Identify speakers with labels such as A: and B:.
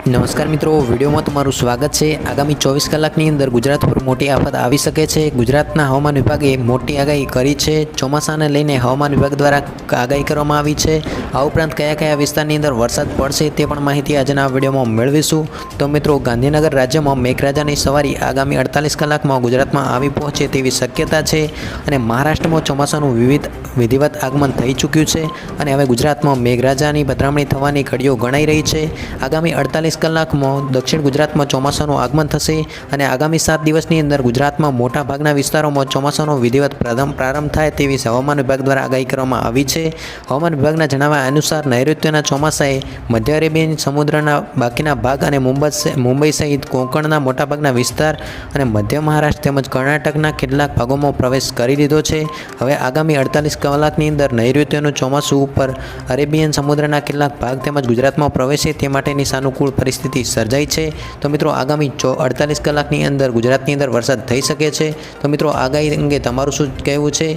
A: નમસ્કાર મિત્રો, વિડીયોમાં તમારું સ્વાગત છે। આગામી 24 કલાકની અંદર ગુજરાત પર મોટી આફત આવી શકે છે। ગુજરાતના હવામાન વિભાગે મોટી આગાહી કરી છે। ચોમાસાને લઈને હવામાન વિભાગ દ્વારા આગાહી કરવામાં આવી છે। આ ઉપરાંત કયા કયા વિસ્તારની અંદર વરસાદ પડશે તે પણ માહિતી આજના વિડીયોમાં મેળવીશું। તો મિત્રો, ગાંધીનગર રાજ્યમાં મેઘરાજાની સવારી આગામી 48 કલાકમાં ગુજરાતમાં આવી પહોંચે તેવી શક્યતા છે અને મહારાષ્ટ્રમાં ચોમાસાનું વિધિવત આગમન થઈ ચૂક્યું છે અને હવે ગુજરાતમાં મેઘરાજાની પધરામણી થવાની ઘડીઓ ગણાઈ રહી છે। આગામી 48 કલાકમાં દક્ષિણ ગુજરાતમાં ચોમાસાનું આગમન થશે અને આગામી 7 દિવસની અંદર ગુજરાતમાં મોટા ભાગના વિસ્તારોમાં ચોમાસાનો વિધિવત પ્રારંભ થાય તેવી હવામાન વિભાગ દ્વારા આગાહી કરવામાં આવી છે। હવામાન વિભાગના જણાવ્યા અનુસાર નૈઋત્યના ચોમાસાએ મધ્ય અરેબિયન સમુદ્રના બાકીના ભાગ અને મુંબઈ સહિત કોંકણના મોટાભાગના વિસ્તાર અને મધ્ય મહારાષ્ટ્ર તેમજ કર્ણાટકના કેટલાક ભાગોમાં પ્રવેશ કરી લીધો છે। હવે આગામી 48 કલાકની અંદર નૈઋત્યનું ચોમાસું ઉપર અરેબિયન સમુદ્રના કેટલાક ભાગ તેમજ ગુજરાતમાં પ્રવેશે તે માટેની સાનુકૂળ પરિસ્થિતિ સર્જાઈ છે। તો મિત્રો, આગામી 48 કલાકની અંદર ગુજરાતની અંદર વરસાદ થઈ શકે છે। તો મિત્રો, આગાહી અંગે તમારું શું કહેવું છે?